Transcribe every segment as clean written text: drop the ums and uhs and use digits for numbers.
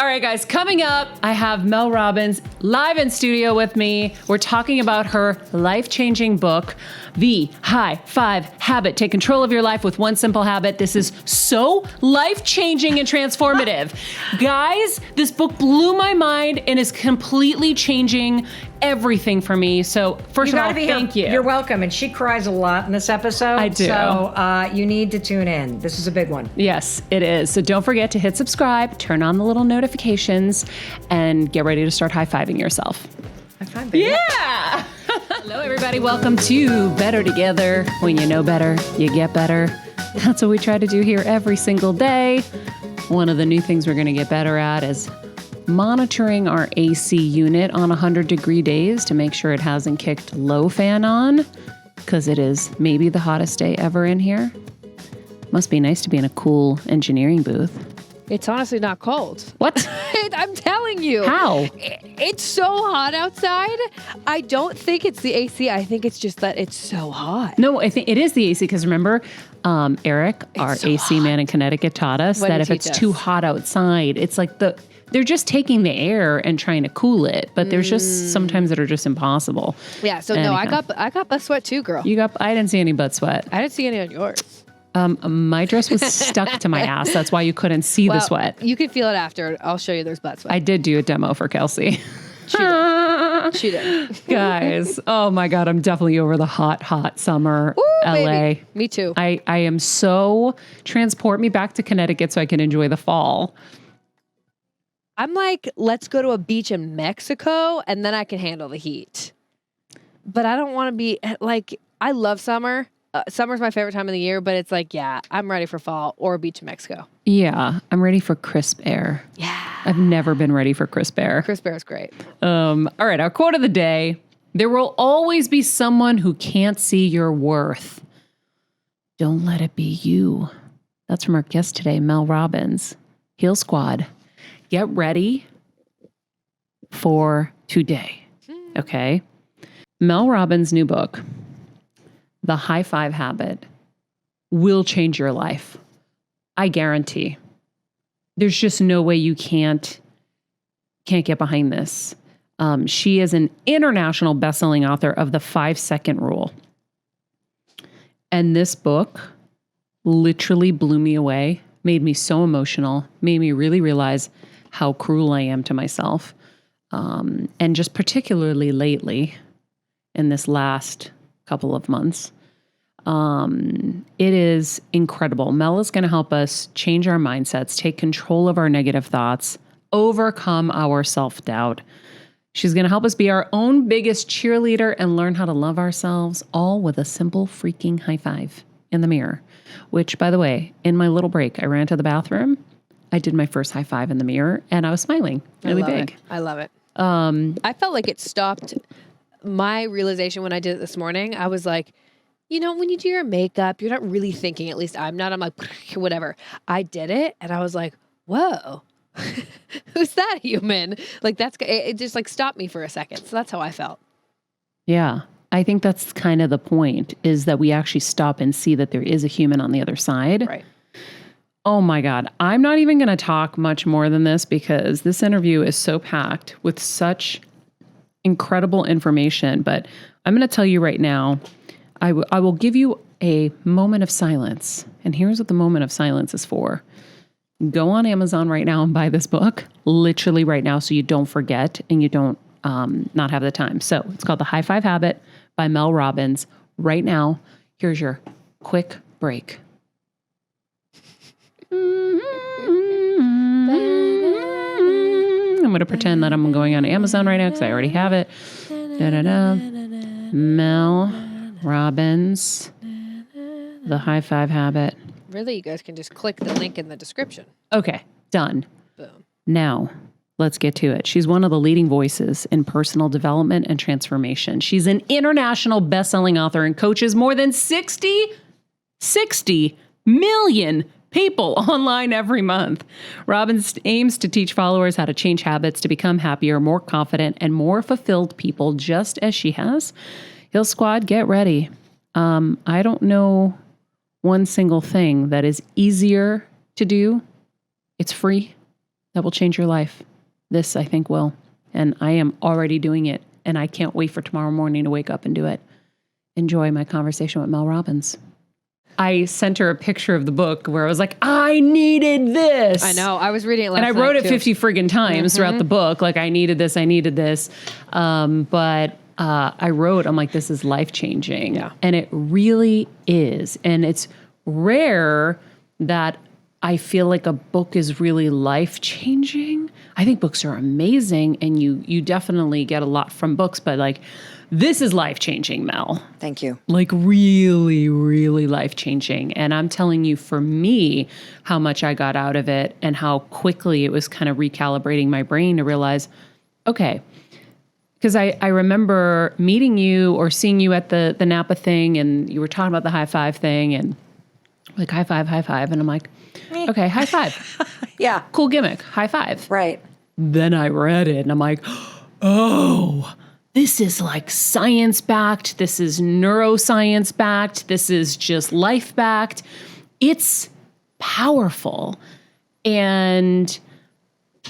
All right, guys, coming up, I have Mel Robbins live in studio with me. We're talking about her life-changing book, The High Five Habit. Take control of your life with one simple habit. This is so life-changing and transformative. Guys, this book blew my mind and is completely changing everything for me. So first of all, thank you. You're welcome. And she cries a lot in this episode. I do. So you need to tune in. This is a big one. Yes, it is. So don't forget to hit subscribe, turn on the little notifications, and get ready to start high-fiving yourself. High-five, baby. Yeah! Hello, everybody. Welcome to Better Together. When you know better, you get better. That's what we try to do here every single day. One of the new things we're going to get better at is monitoring our AC unit on 100-degree days to make sure it hasn't kicked low fan on, because it is maybe the hottest day ever in here. Must be nice to be in a cool engineering booth. It's honestly not cold. What? I'm telling you. How? It's so hot outside. I don't think it's the AC. I think it's just that it's so hot. No, I think it is the AC, because remember, Eric, our so AC man in Connecticut, taught us that if it's too hot outside, it's like they're just taking the air and trying to cool it, but there's just sometimes that are just impossible. Yeah, so no, I got butt sweat too, girl. I didn't see any butt sweat. I didn't see any on yours. My dress was stuck to my ass. That's why you couldn't see the sweat. You can feel it after. I'll show you there's butt sweat. I did do a demo for Kelsey. She did. Guys, oh my God, I'm definitely over the hot summer. Ooh, LA. Baby. Me too. I am so, transport me back to Connecticut so I can enjoy the fall. I'm like, let's go to a beach in Mexico and then I can handle the heat. But I don't want to be like, I love summer. Summer's my favorite time of the year, but it's like, yeah, I'm ready for fall or a beach in Mexico. Yeah, I'm ready for crisp air. Yeah. I've never been ready for crisp air. Crisp air is great. All right, our quote of the day: there will always be someone who can't see your worth. Don't let it be you. That's from our guest today, Mel Robbins. Heal Squad, get ready for today. Okay. Mel Robbins' new book, The High Five Habit, will change your life. I guarantee. There's just no way you can't get behind this. She is an international best-selling author of the 5-second rule. And this book literally blew me away, made me so emotional, made me really realize how cruel I am to myself. And just particularly lately, in this last couple of months, it is incredible. Mel is going to help us change our mindsets, take control of our negative thoughts, overcome our self-doubt. She's going to help us be our own biggest cheerleader and learn how to love ourselves, all with a simple freaking high five in the mirror. Which, by the way, in my little break, I ran to the bathroom. I did my first high five in the mirror and I was smiling really big. I love it. I felt like it stopped my realization when I did it this morning. I was like, you know, when you do your makeup, you're not really thinking, at least I'm not. I'm like, whatever. I did it and I was like, whoa, who's that human? Like it just like stopped me for a second. So that's how I felt. Yeah. I think that's kind of the point, is that we actually stop and see that there is a human on the other side. Right. Oh my God. I'm not even going to talk much more than this, because this interview is so packed with such incredible information. But I'm going to tell you right now, I will give you a moment of silence. And here's what the moment of silence is for. Go on Amazon right now and buy this book, literally right now, so you don't forget and you don't not have the time. So it's called The High Five Habit by Mel Robbins. Right now, here's your quick break. I'm going to pretend that I'm going on Amazon right now because I already have it. Mel Robbins, The High Five Habit. Really, you guys can just click the link in the description. Okay, done. Boom. Now, let's get to it. She's one of the leading voices in personal development and transformation. She's an international best-selling author and coaches more than 60 million people online every month. Robbins aims to teach followers how to change habits to become happier, more confident, and more fulfilled people, just as she has. Heal Squad, get ready. I don't know one single thing that is easier to do. It's free. that will change your life. This, I think, will. And I am already doing it. And I can't wait for tomorrow morning to wake up and do it. Enjoy my conversation with Mel Robbins. I sent her a picture of the book where I was like, I needed this. I know. I was reading it last night. And I wrote it too. 50 friggin' times throughout the book. Like, I needed this. But I wrote, I'm like, this is life-changing. Yeah. And it really is. And it's rare that I feel like a book is really life-changing. I think books are amazing, and you definitely get a lot from books, but like, this is life-changing, Mel. Thank you. Like, really, really life-changing. And I'm telling you, for me, how much I got out of it and how quickly it was kind of recalibrating my brain to realize, okay, because I remember meeting you or seeing you at the Napa thing, and you were talking about the high five thing, and like, high five. And I'm like, okay, high five. Yeah. Cool gimmick, high five. Right. Then I read it and I'm like, oh, this is like science-backed. This is neuroscience-backed. This is just life-backed. It's powerful. And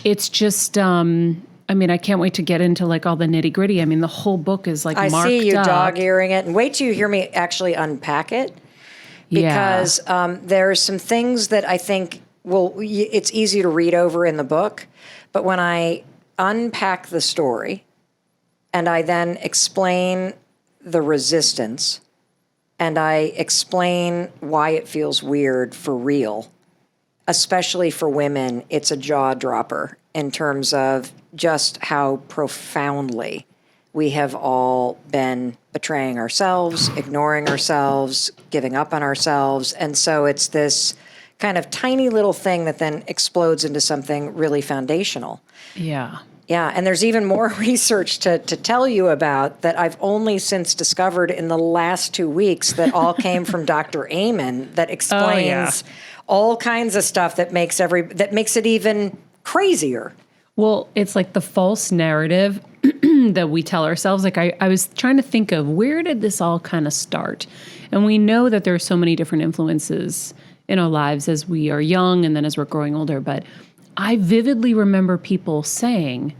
it's just, I mean, I can't wait to get into like all the nitty-gritty. I mean, the whole book is like marked up. I see you dog-earing it. And wait till you hear me actually unpack it. Because there's some things that I think, it's easy to read over in the book. But when I unpack the story and I then explain the resistance and I explain why it feels weird for real, especially for women, it's a jaw dropper in terms of just how profoundly we have all been betraying ourselves, ignoring ourselves, giving up on ourselves. And so it's this kind of tiny little thing that then explodes into something really foundational. Yeah. Yeah, and there's even more research to tell you about that I've only since discovered in the last 2 weeks that all came from Dr. Amen that explains all kinds of stuff that makes it even crazier. Well, it's like the false narrative that we tell ourselves. Like I was trying to think of, where did this all kind of start? And we know that there are so many different influences in our lives as we are young and then as we're growing older. But I vividly remember people saying,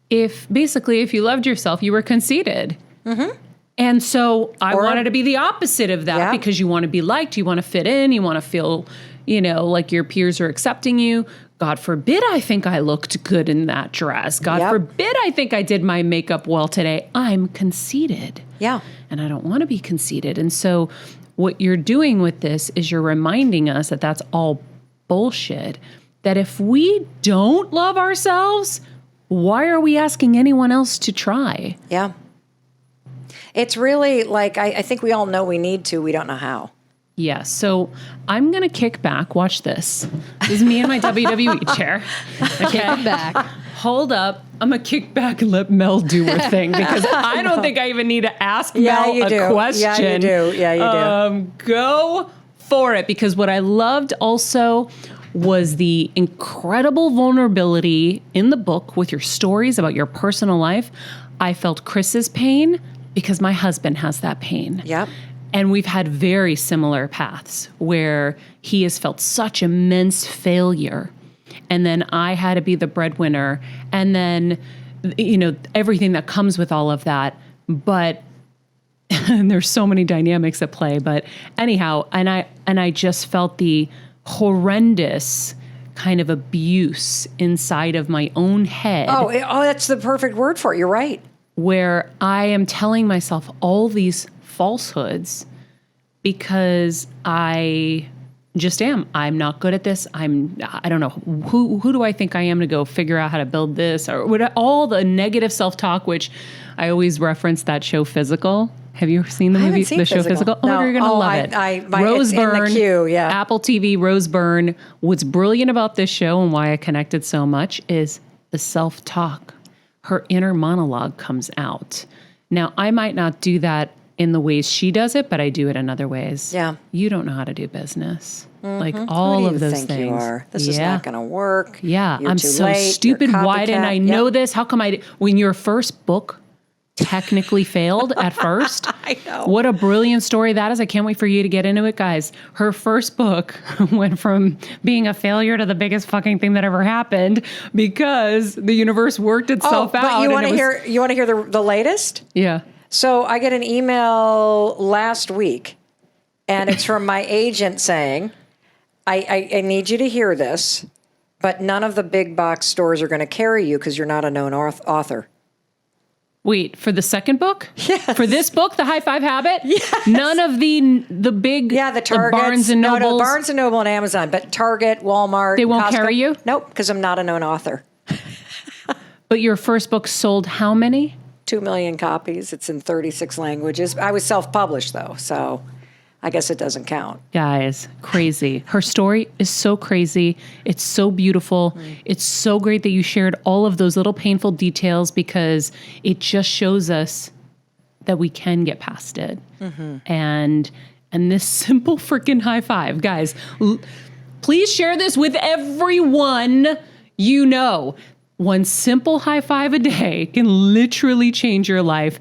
if you loved yourself, you were conceited. Mm-hmm. And so I wanted to be the opposite of that because you want to be liked, you want to fit in, you want to feel, like your peers are accepting you. God forbid I think I looked good in that dress. God forbid I think I did my makeup well today. I'm conceited. Yeah. And I don't want to be conceited. And so what you're doing with this is you're reminding us that that's all bullshit. That if we don't love ourselves, why are we asking anyone else to try? Yeah. It's really like, I think we all know we need to, we don't know how. Yeah, so I'm going to kick back. Watch this. This is me in my WWE chair. Okay. Kick back. Hold up. I'm going to kick back and let Mel do her thing because I don't think I even need to ask Mel a question. Yeah, you do. Yeah, you do. Go for it, because what I loved also was the incredible vulnerability in the book with your stories about your personal life. I felt Chris's pain because my husband has that pain. Yep. And we've had very similar paths where he has felt such immense failure. And then I had to be the breadwinner. And then, everything that comes with all of that. But and there's so many dynamics at play. But anyhow, and I just felt the horrendous kind of abuse inside of my own head. Oh, that's the perfect word for it. You're right. Where I am telling myself all these falsehoods because I just am. I'm not good at this. I don't know. Who do I think I am to go figure out how to build this? Or all the negative self-talk, which I always reference that show Physical. Have you seen the movie, the show Physical? No. Oh, you're going to love it. Rose Byrne, in the queue, yeah. Apple TV, Rose Byrne. What's brilliant about this show and why I connected so much is the self-talk. Her inner monologue comes out. Now, I might not do that in the ways she does it, but I do it in other ways. Yeah. You don't know how to do business. Mm-hmm. Like all of those things. You are? This is not going to work. Yeah. You're I'm too so late. stupid. Why didn't I know this? How come when your first book technically failed at first. I know. What a brilliant story that is. I can't wait for you to get into it, guys. Her first book went from being a failure to the biggest fucking thing that ever happened because the universe worked itself out. But you want to hear the latest? Yeah. So I get an email last week, and it's from my agent saying, I need you to hear this, but none of the big box stores are going to carry you because you're not a known author. Wait, for the second book? Yes. For this book, The High Five Habit? Yes. None of the big, the Targets, Barnes and Nobles? No, Barnes and Noble and Amazon, but Target, Walmart, They won't Costco, carry you? Nope, because I'm not a known author. But your first book sold how many? 2 million copies. It's in 36 languages. I was self-published, though, so I guess it doesn't count. Guys, crazy. Her story is so crazy. It's so beautiful. It's so great that you shared all of those little painful details because it just shows us that we can get past it. And this simple freaking high five, guys, please share this with everyone you know. One simple high five a day can literally change your life.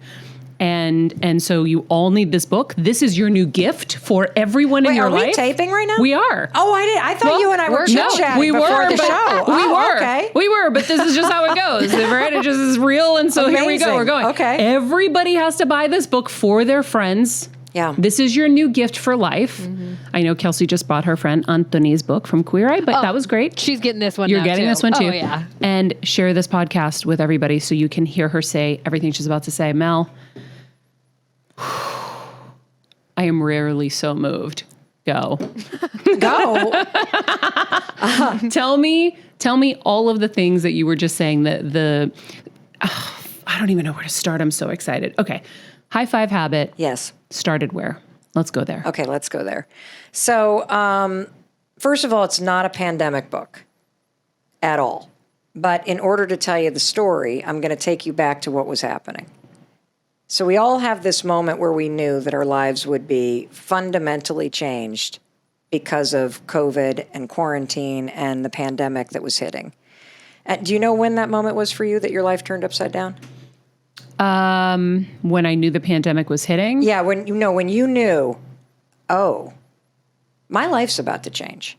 And so you all need this book. This is your new gift for everyone in your life. Are we taping right now? We are. Oh, I thought you and I were chit-chatting before the show. We were, but this is just how it goes, right? It just is real, and so here we go. We're going. Okay. Everybody has to buy this book for their friends. Yeah. This is your new gift for life. I know Kelsey just bought her friend Antoni's book from Queer Eye, but that was great. She's getting this one. You're getting this one too. Oh, yeah. And share this podcast with everybody so you can hear her say everything she's about to say. Mel, I am rarely so moved. Go. Go. Tell me all of the things that you were just saying. I don't even know where to start. I'm so excited. Okay. High Five Habit. Yes. Started where? Let's go there. Okay, let's go there. So, first of all, it's not a pandemic book at all. But in order to tell you the story, I'm going to take you back to what was happening. So we all have this moment where we knew that our lives would be fundamentally changed because of COVID and quarantine and the pandemic that was hitting. Do you know when that moment was for you that your life turned upside down? When I knew the pandemic was hitting? Yeah, when you knew, oh, my life's about to change.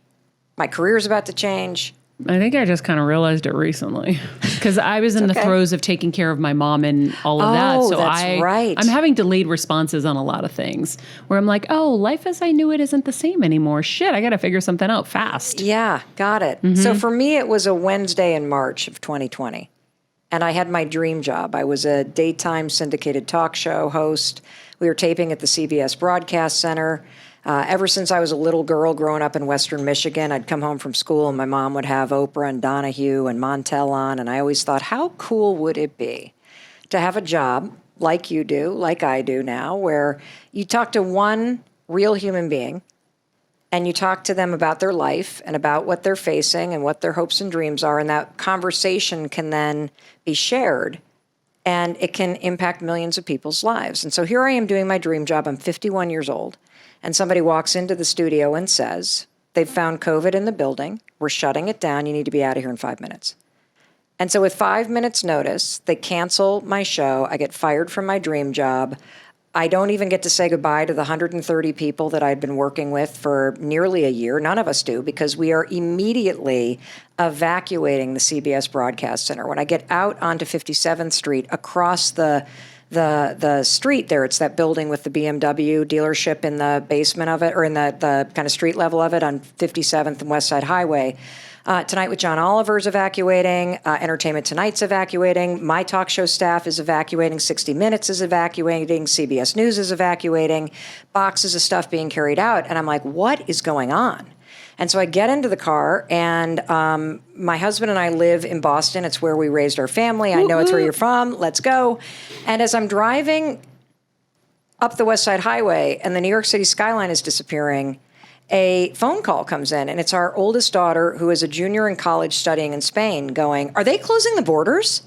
My career's about to change. I think I just kind of realized it recently because I was in the throes of taking care of my mom and all of that. So that's right. I'm having delayed responses on a lot of things where I'm like, oh, life as I knew it isn't the same anymore. Shit, I got to figure something out fast. Yeah, got it. So for me, it was a Wednesday in March of 2020. And I had my dream job. I was a daytime syndicated talk show host. We were taping at the CBS Broadcast Center. Ever since I was a little girl growing up in Western Michigan, I'd come home from school and my mom would have Oprah and Donahue and Montel on. And I always thought, how cool would it be to have a job like you do, like I do now, where you talk to one real human being and you talk to them about their life and about what they're facing and what their hopes and dreams are. And that conversation can then be shared and it can impact millions of people's lives. And so here I am doing my dream job. I'm 51 years old. And somebody walks into the studio and says, they've found COVID in the building. We're shutting it down. You need to be out of here in 5 minutes. And so with 5 minutes notice, they cancel my show. I get fired from my dream job. I don't even get to say goodbye to the 130 people that I'd been working with for nearly a year. None of us do, because we are immediately evacuating the CBS Broadcast Center. When I get out onto 57th Street, across the street there, it's that building with the BMW dealership in the basement of it, or in the kind of street level of it on 57th and West Side Highway. Tonight with John Oliver's evacuating. Entertainment Tonight's evacuating. My talk show staff is evacuating. 60 Minutes is evacuating. CBS News is evacuating. Boxes of stuff being carried out. And I'm like, what is going on? And so I get into the car, and my husband and I live in Boston. It's where we raised our family. I know it's where you're from. Let's go. And as I'm driving up the West Side Highway and the New York City skyline is disappearing, a phone call comes in, and it's our oldest daughter, who is a junior in college studying in Spain, going, are they closing the borders?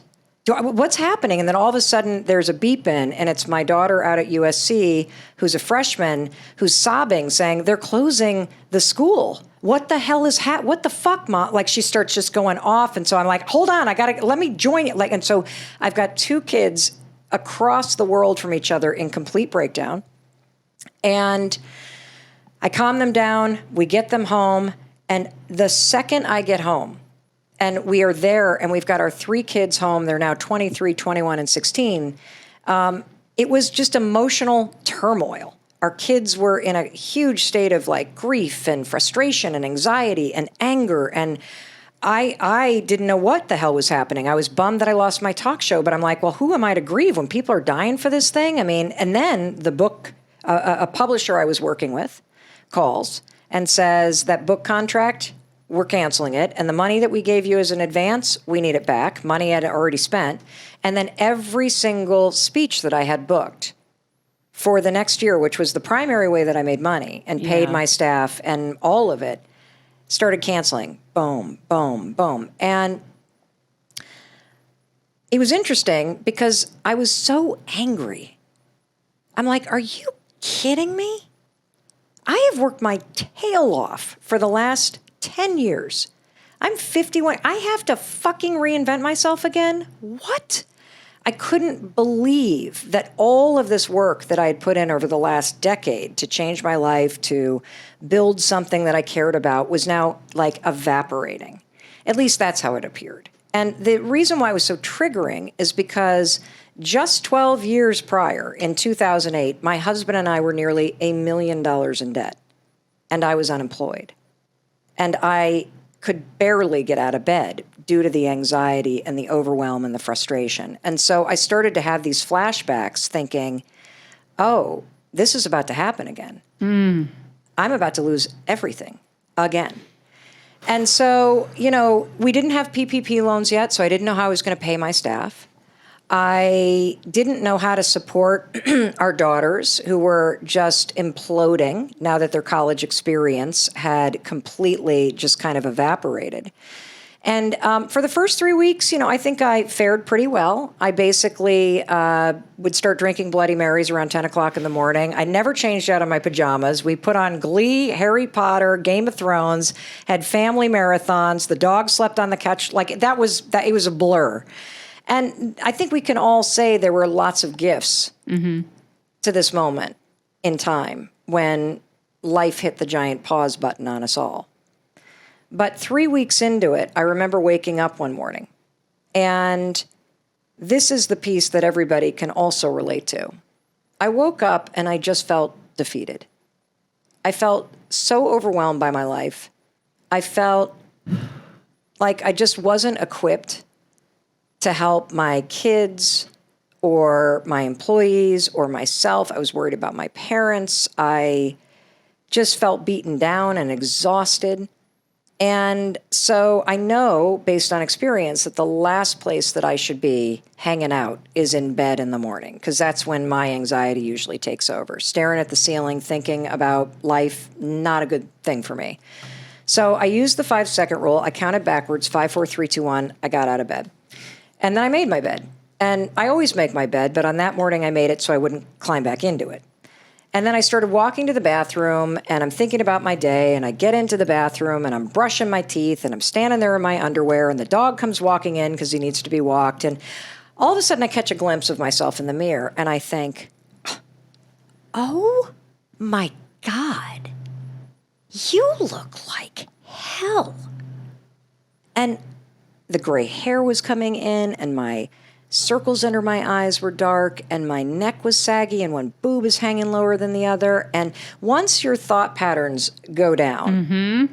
What's happening? And then all of a sudden there's a beep in, and it's my daughter out at USC, who's a freshman, who's sobbing, saying, they're closing the school. What the hell is what the fuck, Mom? Like, she starts just going off. And so I'm like, hold on, let me join you. And so I've got two kids across the world from each other in complete breakdown. And I calm them down. We get them home. And the second I get home, and we are there, and we've got our 3 kids home. They're now 23, 21, and 16. It was just emotional turmoil. Our kids were in a huge state of like grief and frustration and anxiety and anger. And I didn't know what the hell was happening. I was bummed that I lost my talk show, but I'm like, well, who am I to grieve when people are dying for this thing? I mean, and then the book, a publisher I was working with calls and says that book contract, we're canceling it. And the money that we gave you as an advance, we need it back. Money I'd already spent. And then every single speech that I had booked for the next year, which was the primary way that I made money and paid my staff and all of it, started canceling. Boom, boom, boom. And it was interesting because I was so angry. I'm like, are you kidding me? I have worked my tail off for the last 10 years. I'm 51. I have to fucking reinvent myself again? What? I couldn't believe that all of this work that I had put in over the last decade to change my life, to build something that I cared about, was now like evaporating. At least that's how it appeared. And the reason why it was so triggering is because just 12 years prior, in 2008, my husband and I were nearly $1 million in debt, and I was unemployed. And I could barely get out of bed due to the anxiety and the overwhelm and the frustration. And so I started to have these flashbacks thinking, oh, this is about to happen again. I'm about to lose everything again. And so, you know, we didn't have PPP loans yet, so I didn't know how I was going to pay my staff. I didn't know how to support our daughters, who were just imploding now that their college experience had completely just kind of evaporated. And for the first 3 weeks, you know, I think I fared pretty well. I basically would start drinking Bloody Marys around 10 o'clock in the morning. I never changed out of my pajamas. We put on Glee, Harry Potter, Game of Thrones, had family marathons. The dog slept on the couch. Like it was a blur. And I think we can all say there were lots of gifts to this moment in time when life hit the giant pause button on us all. But 3 weeks into it, I remember waking up one morning. And this is the piece that everybody can also relate to. I woke up and I just felt defeated. I felt so overwhelmed by my life. I felt like I just wasn't equipped to help my kids or my employees or myself. I was worried about my parents. I just felt beaten down and exhausted. And so I know, based on experience, that the last place that I should be hanging out is in bed in the morning, because that's when my anxiety usually takes over. Staring at the ceiling, thinking about life, not a good thing for me. So I used the 5-second rule. I counted backwards, 5, 4, 3, 2, 1. I got out of bed. And then I made my bed. And I always make my bed, but on that morning I made it so I wouldn't climb back into it. And then I started walking to the bathroom, and I'm thinking about my day, and I get into the bathroom, and I'm brushing my teeth, and I'm standing there in my underwear, and the dog comes walking in because he needs to be walked. And all of a sudden I catch a glimpse of myself in the mirror, and I think, oh my God, you look like hell. And the gray hair was coming in, and my circles under my eyes were dark, and my neck was saggy, and one boob is hanging lower than the other. And once your thought patterns go down,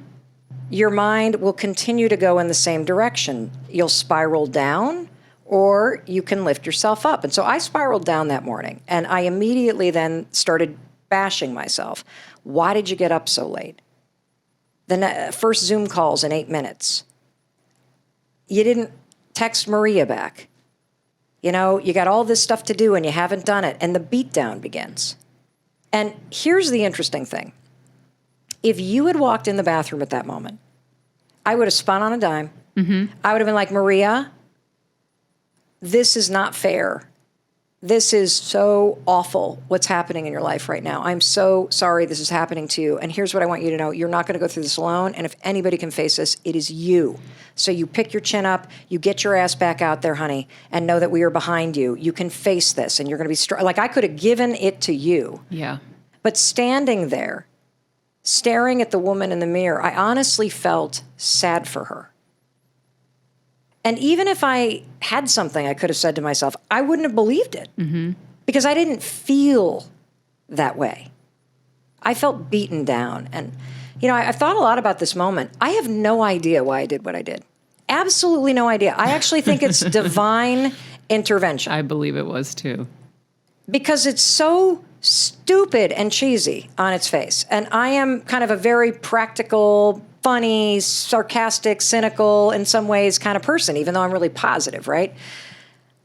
your mind will continue to go in the same direction. You'll spiral down, or you can lift yourself up. And so I spiraled down that morning, and I immediately then started bashing myself. Why did you get up so late? The first Zoom calls in 8 minutes. You didn't text Maria back. You know, you got all this stuff to do and you haven't done it. And the beatdown begins. And here's the interesting thing. If you had walked in the bathroom at that moment, I would have spun on a dime. I would have been like, Maria, this is not fair. this is so awful what's happening in your life right now. I'm so sorry this is happening to you. And here's what I want you to know. You're not going to go through this alone. And if anybody can face this, it is you. So you pick your chin up, you get your ass back out there, honey, and know that we are behind you. You can face this and you're going to be strong. Like I could have given it to you. Yeah. But standing there, staring at the woman in the mirror, I honestly felt sad for her. And even if I had something I could have said to myself, I wouldn't have believed it because I didn't feel that way. I felt beaten down. And, you know, I've thought a lot about this moment. I have no idea why I did what I did. Absolutely no idea. I actually think it's divine intervention. I believe it was too. Because it's so stupid and cheesy on its face. And I am kind of a very practical, funny, sarcastic, cynical, in some ways kind of person, even though I'm really positive, right?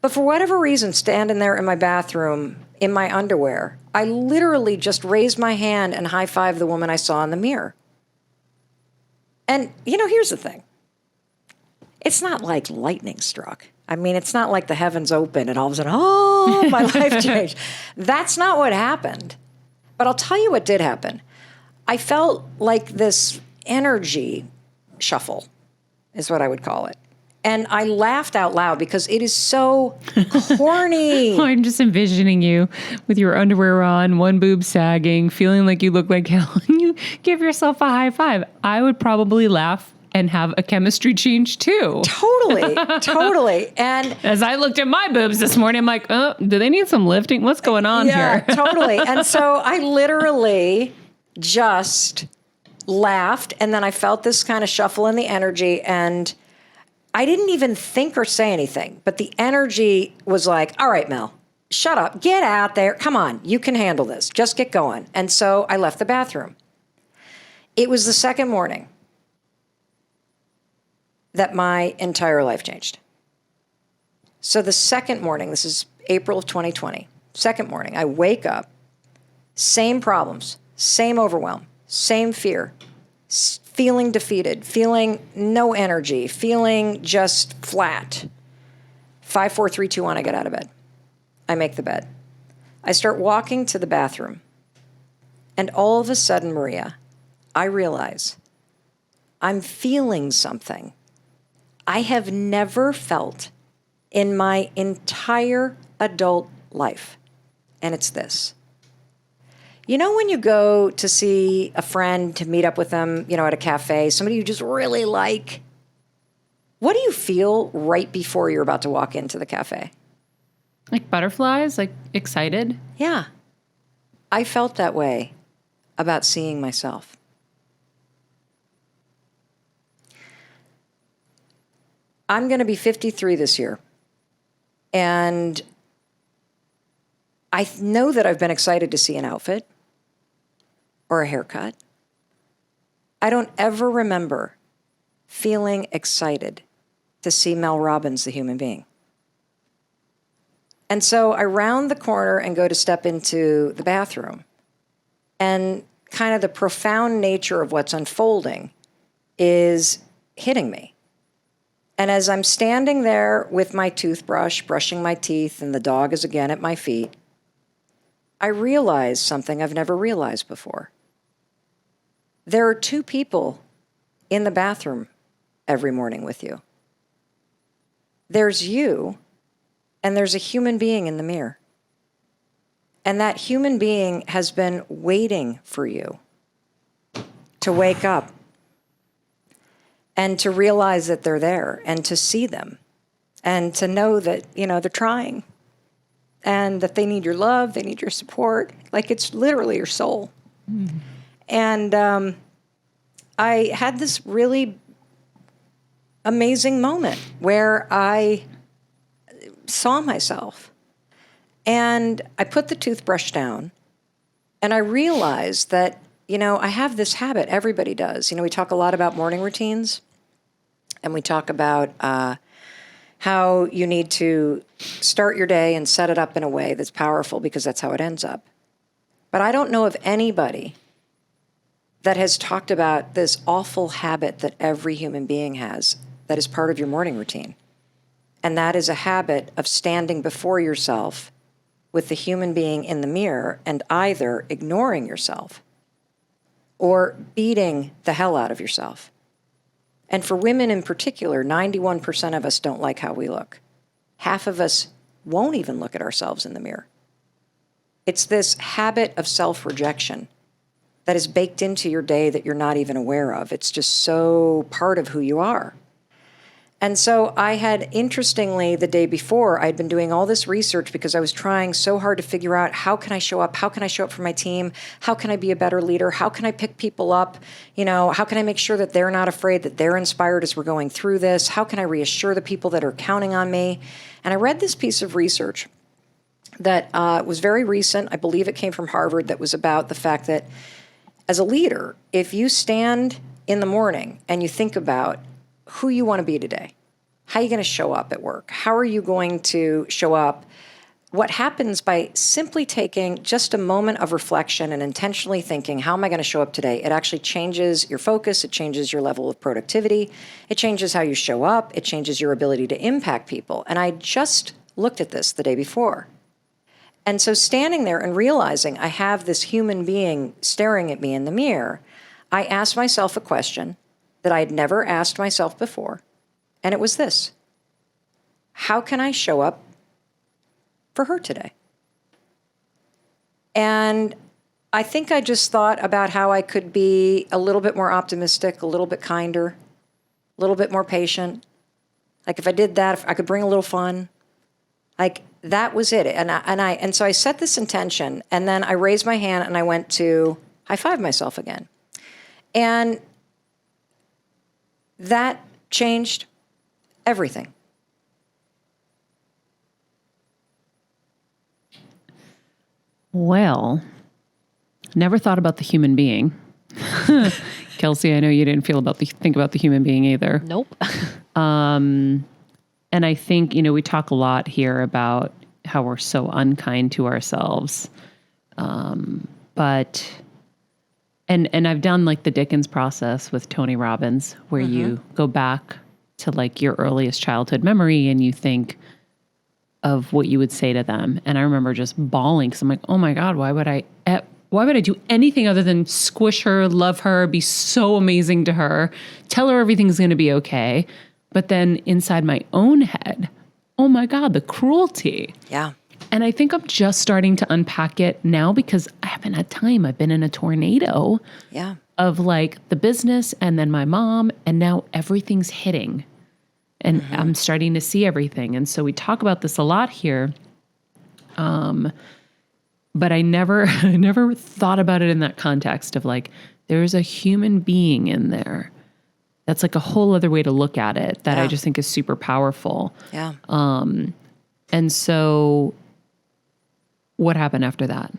But for whatever reason, standing there in my bathroom in my underwear, I literally just raised my hand and high-fived the woman I saw in the mirror. And, you know, here's the thing. It's not like lightning struck. I mean, it's not like the heavens opened and all of a sudden, oh, my life changed. That's not what happened. But I'll tell you what did happen. I felt like this energy shuffle is what I would call it. And I laughed out loud because it is so corny. I'm just envisioning you with your underwear on, one boob sagging, feeling like you look like hell, and you give yourself a high five. I would probably laugh and have a chemistry change too. Totally. And as I looked at my boobs this morning, I'm like, oh, do they need some lifting? What's going on here? Totally. And so I literally just laughed, and then I felt this kind of shuffle in the energy, and I didn't even think or say anything, but the energy was like, all right, Mel, shut up, get out there. Come on, you can handle this. Just get going. And so I left the bathroom. It was the second morning that my entire life changed. So the second morning, this is April of 2020, second morning, I wake up, same problems, same overwhelm, same fear, feeling defeated, feeling no energy, feeling just flat. 5, 4, 3, 2, 1, I get out of bed. I make the bed. I start walking to the bathroom. And all of a sudden, Maria, I realize I'm feeling something I have never felt in my entire adult life. And it's this. You know when you go to see a friend, to meet up with them, you know, at a cafe, somebody you just really like, what do you feel right before you're about to walk into the cafe? Like butterflies, like excited? Yeah. I felt that way about seeing myself. I'm going to be 53 this year. And I know that I've been excited to see an outfit or a haircut. I don't ever remember feeling excited to see Mel Robbins, the human being. And so I round the corner and go to step into the bathroom. And kind of the profound nature of what's unfolding is hitting me. And as I'm standing there with my toothbrush, brushing my teeth, and the dog is again at my feet, I realize something I've never realized before. There are 2 people in the bathroom every morning with you. There's you, and there's a human being in the mirror. And that human being has been waiting for you to wake up and to realize that they're there and to see them and to know that, you know, they're trying and that they need your love, they need your support. Like it's literally your soul. Mm. And I had this really amazing moment where I saw myself and I put the toothbrush down and I realized that, you know, I have this habit, everybody does. You know, we talk a lot about morning routines and we talk about how you need to start your day and set it up in a way that's powerful because that's how it ends up. But I don't know of anybody that has talked about this awful habit that every human being has that is part of your morning routine. And that is a habit of standing before yourself with the human being in the mirror and either ignoring yourself or beating the hell out of yourself. And for women in particular, 91% of us don't like how we look. Half of us won't even look at ourselves in the mirror. It's this habit of self-rejection that is baked into your day that you're not even aware of. It's just so part of who you are. And so I had, interestingly, the day before, I'd been doing all this research because I was trying so hard to figure out, how can I show up? How can I show up for my team? How can I be a better leader? How can I pick people up? How can I make sure that they're not afraid, that they're inspired as we're going through this? How can I reassure the people that are counting on me? And I read this piece of research that was very recent. I believe it came from Harvard, that was about the fact that as a leader, if you stand in the morning and you think about who you want to be today, how are you going to show up at work? How are you going to show up? What happens by simply taking just a moment of reflection and intentionally thinking, how am I going to show up today? It actually changes your focus. It changes your level of productivity. It changes how you show up. It changes your ability to impact people. And I just looked at this the day before. And so standing there and realizing I have this human being staring at me in the mirror, I asked myself a question that I had never asked myself before. And it was this: how can I show up for her today? And I think I just thought about how I could be a little bit more optimistic, a little bit kinder, a little bit more patient. Like if I did that, if I could bring a little fun. Like that was it. And so I set this intention, and then I raised my hand and I went to high five myself again. And that changed everything. Well, never thought about the human being. Kelsey, I know you didn't think about the human being either. Nope. And I think, we talk a lot here about how we're so unkind to ourselves. But I've done like the Dickens process with Tony Robbins, where you go back to like your earliest childhood memory and you think of what you would say to them. And I remember just bawling because I'm like, oh my God, why would I do anything other than squish her, love her, be so amazing to her, tell her everything's going to be okay? But then inside my own head, oh my God, the cruelty. Yeah. And I think I'm just starting to unpack it now because I haven't had time. I've been in a tornado of like the business and then my mom, and now everything's hitting. And I'm starting to see everything. And so we talk about this a lot here. But I never thought about it in that context of like, there's a human being in there. That's like a whole other way to look at it that I just think is super powerful. Yeah. And so what happened after that?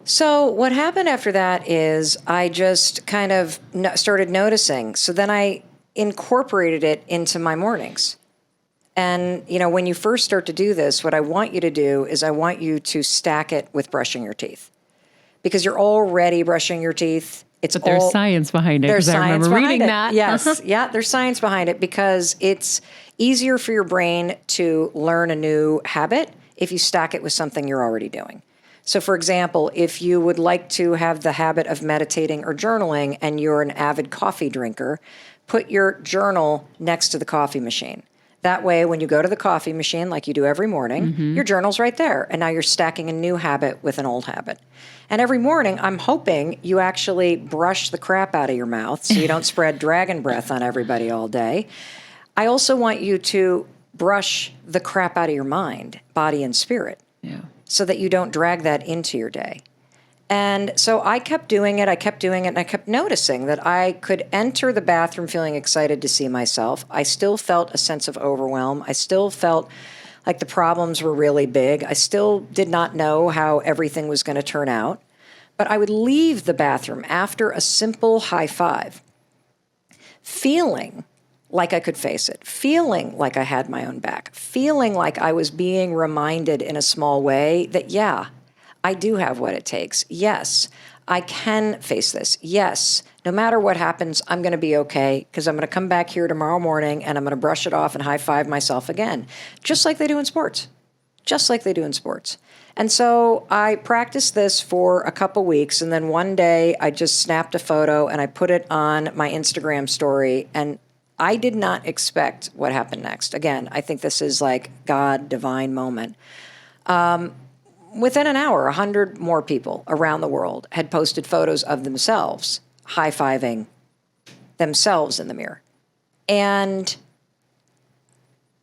So what happened after that is I just kind of started noticing. So then I incorporated it into my mornings. And, when you first start to do this, what I want you to do is I want you to stack it with brushing your teeth. Because you're already brushing your teeth. But there's science behind it, because I remember reading that. Yes. Yeah, there's science behind it because it's easier for your brain to learn a new habit if you stack it with something you're already doing. So, for example, if you would like to have the habit of meditating or journaling and you're an avid coffee drinker, put your journal next to the coffee machine. That way, when you go to the coffee machine, like you do every morning, your journal's right there. And now you're stacking a new habit with an old habit. And every morning, I'm hoping you actually brush the crap out of your mouth so you don't spread dragon breath on everybody all day. I also want you to brush the crap out of your mind, body and spirit, so that you don't drag that into your day. And so I kept doing it, and I kept noticing that I could enter the bathroom feeling excited to see myself. I still felt a sense of overwhelm. I still felt like the problems were really big. I still did not know how everything was going to turn out. But I would leave the bathroom after a simple high five, feeling like I could face it, feeling like I had my own back, feeling like I was being reminded in a small way that, I do have what it takes. Yes, I can face this. Yes, no matter what happens, I'm going to be okay because I'm going to come back here tomorrow morning and I'm going to brush it off and high five myself again, just like they do in sports. just like they do in sports. And so I practiced this for a couple weeks, and then one day I just snapped a photo and I put it on my Instagram story, and I did not expect what happened next. Again, I think this is like God, divine moment. Within an hour, 100 more people around the world had posted photos of themselves high-fiving themselves in the mirror. And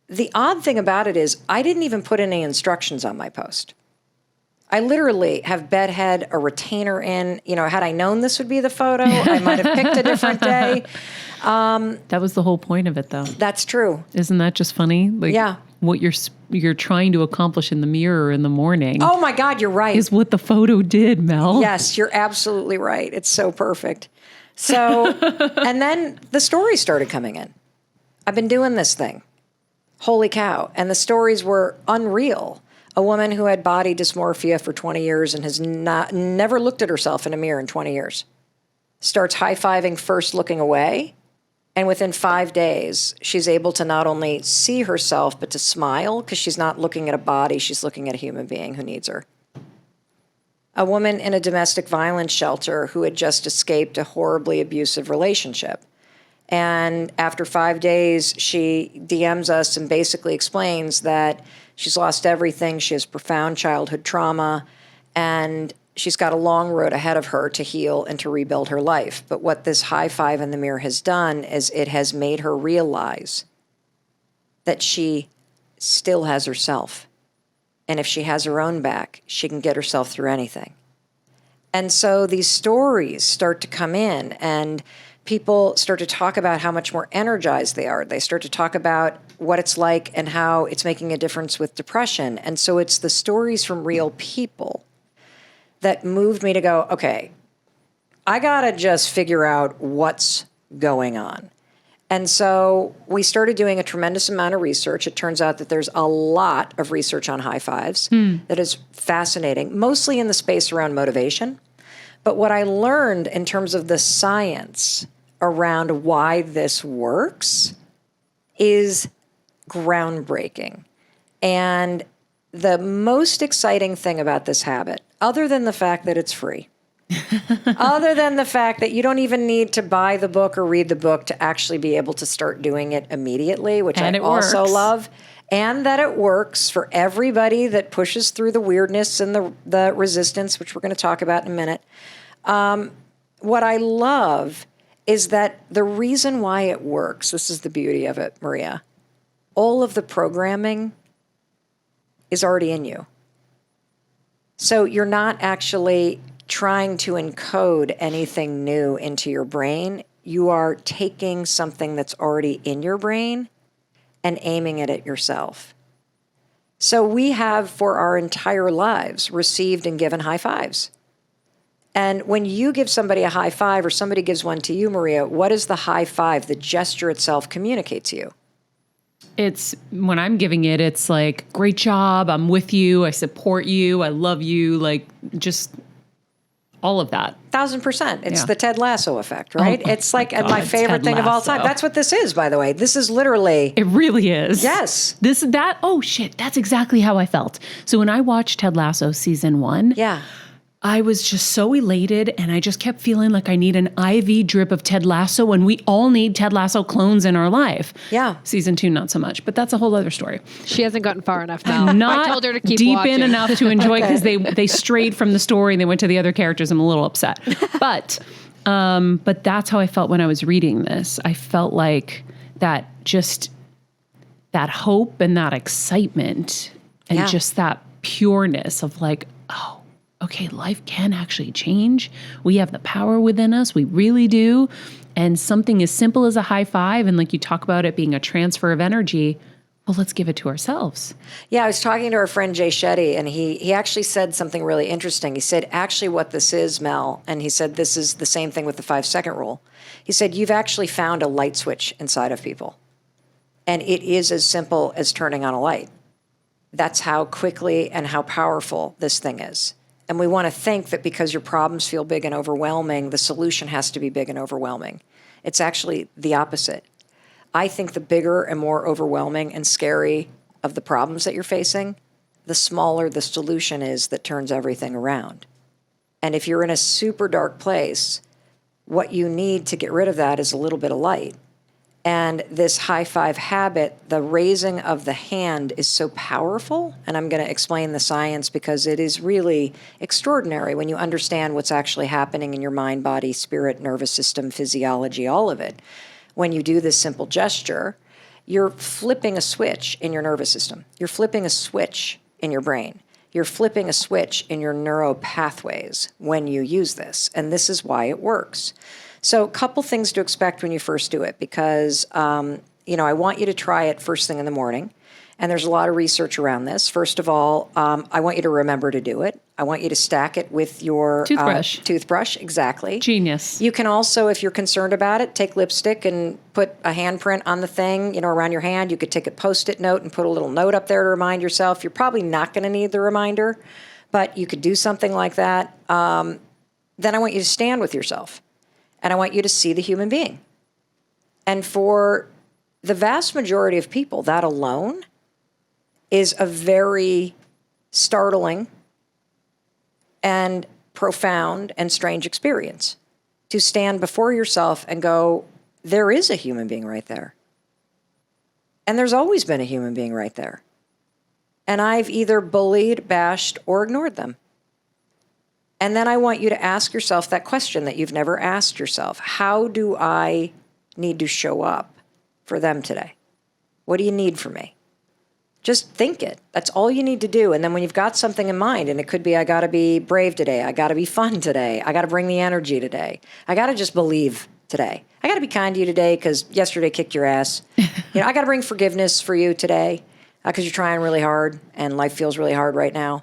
the odd thing about it is I didn't even put any instructions on my post. I literally have bedhead a retainer in. Had I known this would be the photo, I might have picked a different day. That was the whole point of it, though. That's true. Isn't that just funny? Like, yeah. What you're trying to accomplish in the mirror in the morning. Oh my God, you're right. Is what the photo did, Mel. Yes, you're absolutely right. It's so perfect. So, and then the stories started coming in. I've been doing this thing. Holy cow. And the stories were unreal. A woman who had body dysmorphia for 20 years and has never looked at herself in a mirror in 20 years starts high-fiving first looking away. And within 5 days, she's able to not only see herself, but to smile because she's not looking at a body. She's looking at a human being who needs her. A woman in a domestic violence shelter who had just escaped a horribly abusive relationship. And after 5 days, she DMs us and basically explains that she's lost everything. She has profound childhood trauma, and she's got a long road ahead of her to heal and to rebuild her life. But what this high five in the mirror has done is it has made her realize that she still has herself. And if she has her own back, she can get herself through anything. And so these stories start to come in, and people start to talk about how much more energized they are. They start to talk about what it's like and how it's making a difference with depression. And so it's the stories from real people that moved me to go, okay, I got to just figure out what's going on. And so we started doing a tremendous amount of research. It turns out that there's a lot of research on high fives that is fascinating, mostly in the space around motivation. But what I learned in terms of the science around why this works is groundbreaking. And the most exciting thing about this habit, other than the fact that it's free, other than the fact that you don't even need to buy the book or read the book to actually be able to start doing it immediately, which I also love, and that it works for everybody that pushes through the weirdness and the resistance, which we're going to talk about in a minute. What I love is that the reason why it works, this is the beauty of it, Maria, all of the programming is already in you. So you're not actually trying to encode anything new into your brain. You are taking something that's already in your brain and aiming it at yourself. So we have, for our entire lives, received and given high fives. And when you give somebody a high five or somebody gives one to you, Maria, what does the high five, the gesture itself, communicate to you? It's when I'm giving it, it's like, great job. I'm with you. I support you. I love you. Like, just all of that. 1,000%. It's the Ted Lasso effect, right? Oh, it's like God, my favorite Ted thing of all time. Lasso. That's what this is, by the way. This is literally. It really is. Yes. Oh shit, that's exactly how I felt. So when I watched Ted Lasso season 1, Yeah. I was just so elated, and I just kept feeling like I need an IV drip of Ted Lasso, and we all need Ted Lasso clones in our life. Yeah. Season 2, not so much, but that's a whole other story. She hasn't gotten far enough now. Not I told her to keep deep watching. in enough to enjoy, because they strayed from the story and they went to the other characters. I'm a little upset, but that's how I felt when I was reading this. I felt like that hope and that excitement and just that pureness of like, oh, okay, life can actually change. We have the power within us. We really do. And something as simple as a high five, and like you talk about it being a transfer of energy, well, let's give it to ourselves. Yeah, I was talking to our friend Jay Shetty, and he actually said something really interesting. He said, actually what this is, Mel, and he said this is the same thing with the 5-second rule. He said, you've actually found a light switch inside of people. And it is as simple as turning on a light. That's how quickly and how powerful this thing is. And we want to think that because your problems feel big and overwhelming, the solution has to be big and overwhelming. It's actually the opposite. I think the bigger and more overwhelming and scary of the problems that you're facing, the smaller the solution is that turns everything around. And if you're in a super dark place, what you need to get rid of that is a little bit of light. And this high five habit, the raising of the hand, is so powerful. And I'm going to explain the science because it is really extraordinary when you understand what's actually happening in your mind, body, spirit, nervous system, physiology, all of it. When you do this simple gesture, you're flipping a switch in your nervous system. You're flipping a switch in your brain. You're flipping a switch in your neural pathways when you use this. And this is why it works. So a couple things to expect when you first do it, because, I want you to try it first thing in the morning. And there's a lot of research around this. First of all, I want you to remember to do it. I want you to stack it with your toothbrush. Exactly. Genius. You can also, if you're concerned about it, take lipstick and put a handprint on the thing, around your hand. You could take a Post-it note and put a little note up there to remind yourself. You're probably not going to need the reminder, but you could do something like that. Then I want you to stand with yourself. And I want you to see the human being. And for the vast majority of people, that alone is a very startling and profound and strange experience. To stand before yourself and go, there is a human being right there. And there's always been a human being right there. And I've either bullied, bashed, or ignored them. And then I want you to ask yourself that question that you've never asked yourself. How do I need to show up for them today? What do you need from me? Just think it. That's all you need to do. And then when you've got something in mind, and it could be, I got to be brave today. I got to be fun today. I got to bring the energy today. I got to just believe today. I got to be kind to you today because yesterday kicked your ass. I got to bring forgiveness for you today because you're trying really hard and life feels really hard right now.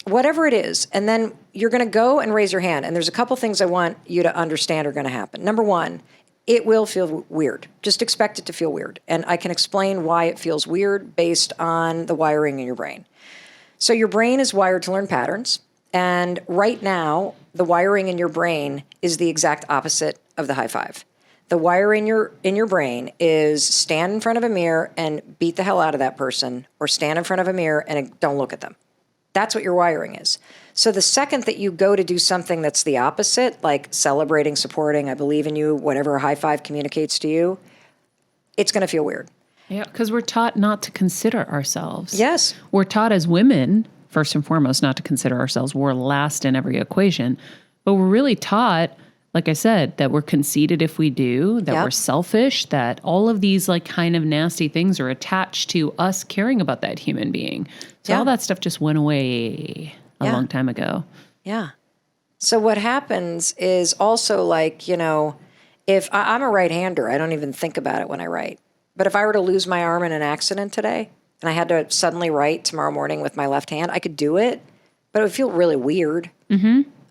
Whatever it is. And then you're going to go and raise your hand. And there's a couple things I want you to understand are going to happen. Number one, it will feel weird. Just expect it to feel weird. And I can explain why it feels weird based on the wiring in your brain. So your brain is wired to learn patterns. And right now, the wiring in your brain is the exact opposite of the high five. The wiring in your brain is stand in front of a mirror and beat the hell out of that person, or stand in front of a mirror and don't look at them. That's what your wiring is. So the second that you go to do something that's the opposite, like celebrating, supporting, I believe in you, whatever a high five communicates to you, it's going to feel weird. Yeah, because we're taught not to consider ourselves. Yes. We're taught as women, first and foremost, not to consider ourselves. We're last in every equation. But we're really taught, like I said, that we're conceited if we do, that we're selfish, that all of these kind of nasty things are attached to us caring about that human being. So all that stuff just went away a long time ago. Yeah. So what happens is also if I'm a right-hander, I don't even think about it when I write. But if I were to lose my arm in an accident today and I had to suddenly write tomorrow morning with my left hand, I could do it, but it would feel really weird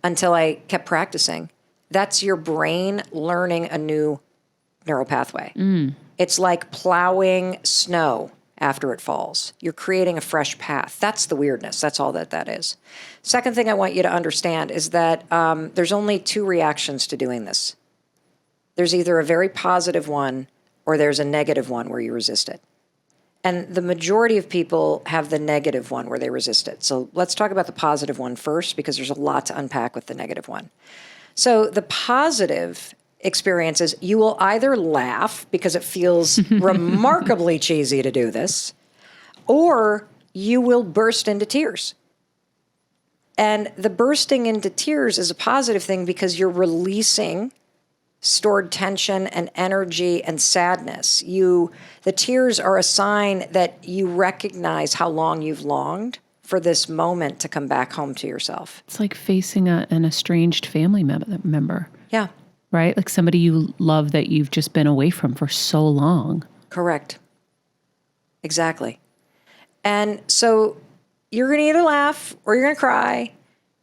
until I kept practicing. That's your brain learning a new neural pathway. It's like plowing snow after it falls. You're creating a fresh path. That's the weirdness. That's all that is. Second thing I want you to understand is that there's only two reactions to doing this. There's either a very positive one or there's a negative one where you resist it. And the majority of people have the negative one where they resist it. So let's talk about the positive one first, because there's a lot to unpack with the negative one. So the positive experience is you will either laugh because it feels remarkably cheesy to do this, or you will burst into tears. And the bursting into tears is a positive thing because you're releasing stored tension and energy and sadness. The tears are a sign that you recognize how long you've longed for this moment to come back home to yourself. It's like facing an estranged family member. Yeah. Right? Like somebody you love that you've just been away from for so long. Correct. Exactly. And so you're going to either laugh or you're going to cry.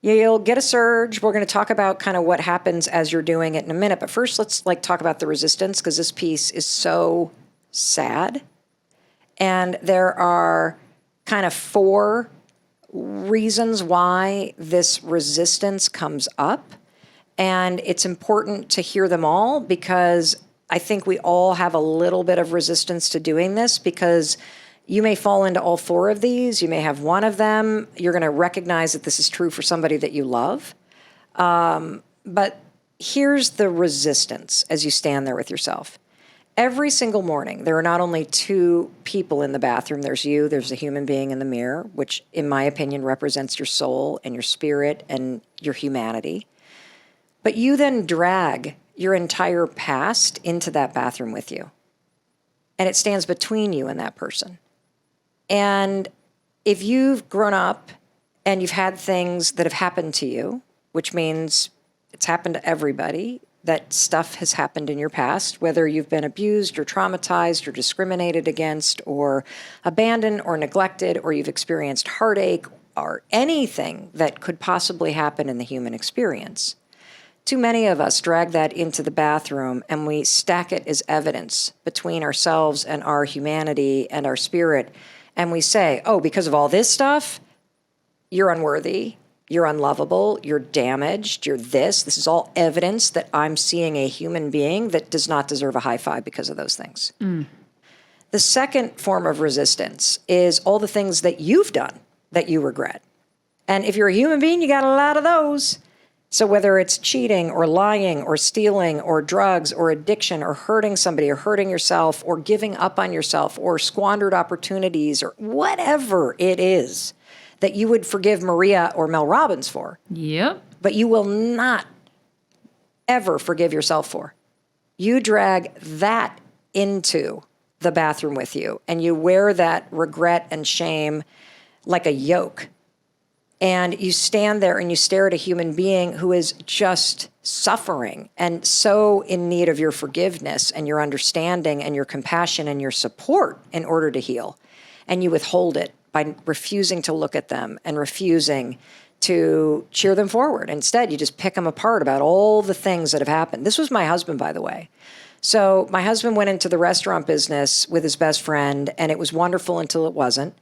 You'll get a surge. We're going to talk about kind of what happens as you're doing it in a minute. But first, let's talk about the resistance, because this piece is so sad. And there are kind of 4 reasons why this resistance comes up. And it's important to hear them all, because I think we all have a little bit of resistance to doing this, because You may fall into all 4 of these. You may have one of them. You're going to recognize that this is true for somebody that you love. But here's the resistance as you stand there with yourself. Every single morning, there are not only 2 people in the bathroom. There's you, there's a human being in the mirror, which in my opinion represents your soul and your spirit and your humanity. But you then drag your entire past into that bathroom with you. And it stands between you and that person. And if you've grown up and you've had things that have happened to you, which means it's happened to everybody, that stuff has happened in your past, whether you've been abused or traumatized or discriminated against or abandoned or neglected, or you've experienced heartache or anything that could possibly happen in the human experience. Too many of us drag that into the bathroom and we stack it as evidence between ourselves and our humanity and our spirit. And we say, oh, because of all this stuff, you're unworthy, you're unlovable, you're damaged, you're this. This is all evidence that I'm seeing a human being that does not deserve a high five because of those things. The second form of resistance is all the things that you've done that you regret. And if you're a human being, you got a lot of those. So whether it's cheating or lying or stealing or drugs or addiction or hurting somebody or hurting yourself or giving up on yourself or squandered opportunities or whatever it is that you would forgive Maria or Mel Robbins for. Yep. But you will not ever forgive yourself for. You drag that into the bathroom with you and you wear that regret and shame like a yoke. And you stand there and you stare at a human being who is just suffering and so in need of your forgiveness and your understanding and your compassion and your support in order to heal. And you withhold it by refusing to look at them and refusing to cheer them forward. Instead, you just pick them apart about all the things that have happened. This was my husband, by the way. So my husband went into the restaurant business with his best friend, and it was wonderful until it wasn't.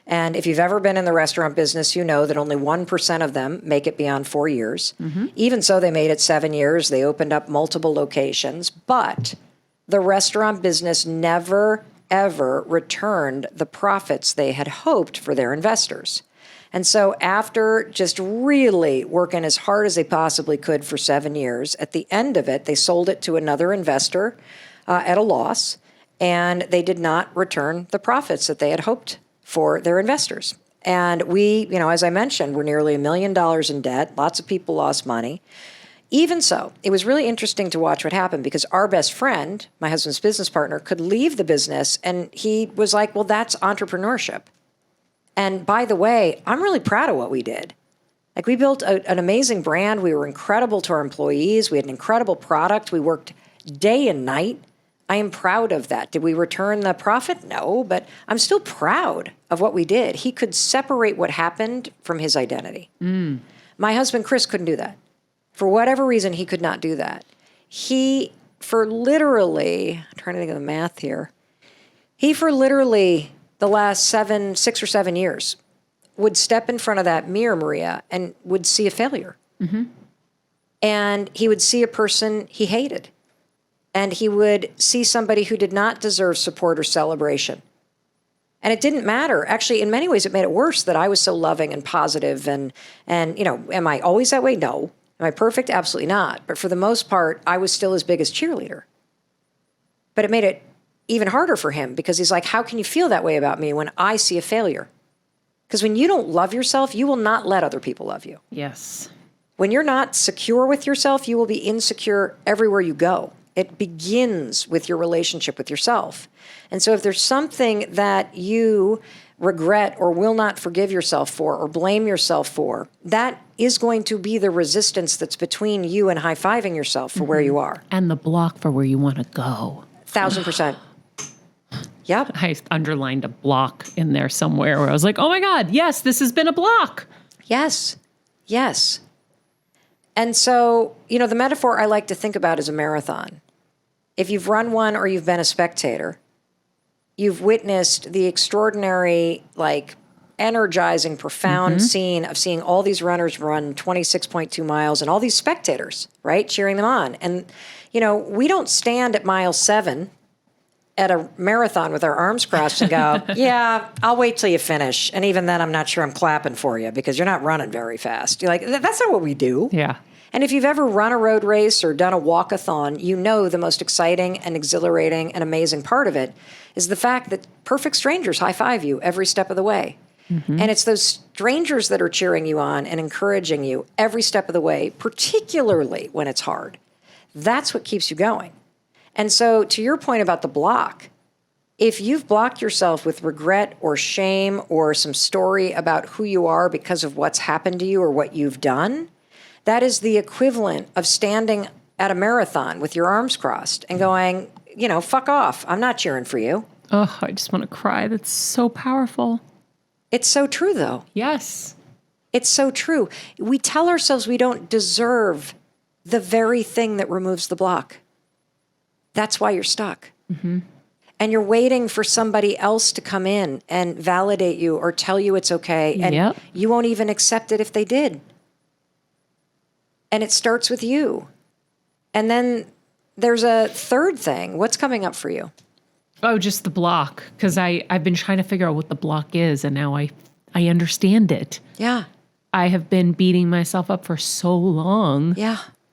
And if you've ever been in the restaurant business, you know that only 1% of them make it beyond 4 years. Even so, they made it 7 years. They opened up multiple locations. But the restaurant business never, ever returned the profits they had hoped for their investors. And so after just really working as hard as they possibly could for 7 years, at the end of it, they sold it to another investor at a loss, and they did not return the profits that they had hoped for their investors. And we, as I mentioned, were nearly $1 million in debt. Lots of people lost money. Even so, it was really interesting to watch what happened because our best friend, my husband's business partner, could leave the business, and he was like, well, that's entrepreneurship. And by the way, I'm really proud of what we did. Like, we built an amazing brand. We were incredible to our employees. We had an incredible product. We worked day and night. I am proud of that. Did we return the profit? No, but I'm still proud of what we did. He could separate what happened from his identity. My husband, Chris, couldn't do that. For whatever reason, he could not do that. He, for literally, I'm trying to think of the math here. He, for literally the last 6 or 7 years, would step in front of that mirror, Maria, and would see a failure. And he would see a person he hated. And he would see somebody who did not deserve support or celebration. And it didn't matter. Actually, in many ways, it made it worse that I was so loving and positive. And am I always that way? No. Am I perfect? Absolutely not. But for the most part, I was still his biggest cheerleader. But it made it even harder for him because he's like, how can you feel that way about me when I see a failure? Because when you don't love yourself, you will not let other people love you. Yes. When you're not secure with yourself, you will be insecure everywhere you go. It begins with your relationship with yourself. And so if there's something that you regret or will not forgive yourself for or blame yourself for, that is going to be the resistance that's between you and high-fiving yourself for where you are. And the block for where you want to go. 1,000%. Yep. I underlined a block in there somewhere where I was like, oh my God, yes, this has been a block. Yes. Yes. And so, the metaphor I like to think about is a marathon. If you've run one or you've been a spectator, you've witnessed the extraordinary, energizing, profound scene of seeing all these runners run 26.2 miles and all these spectators, right, cheering them on. And, we don't stand at mile 7 at a marathon with our arms crossed and go, yeah, I'll wait till you finish. And even then, I'm not sure I'm clapping for you because you're not running very fast. You're like, that's not what we do. Yeah. And if you've ever run a road race or done a walkathon, you know the most exciting and exhilarating and amazing part of it is the fact that perfect strangers high-five you every step of the way. Mm-hmm. And it's those strangers that are cheering you on and encouraging you every step of the way, particularly when it's hard. That's what keeps you going. And so to your point about the block, if you've blocked yourself with regret or shame or some story about who you are because of what's happened to you or what you've done, that is the equivalent of standing at a marathon with your arms crossed and going, fuck off. I'm not cheering for you. Oh, I just want to cry. That's so powerful. It's so true, though. Yes. It's so true. We tell ourselves we don't deserve the very thing that removes the block. That's why you're stuck. Mm-hmm. And you're waiting for somebody else to come in and validate you or tell you it's okay. And you won't even accept it if they did. And it starts with you. And then there's a third thing. What's coming up for you? Oh, just the block. Because I've been trying to figure out what the block is, and now I understand it. Yeah. I have been beating myself up for so long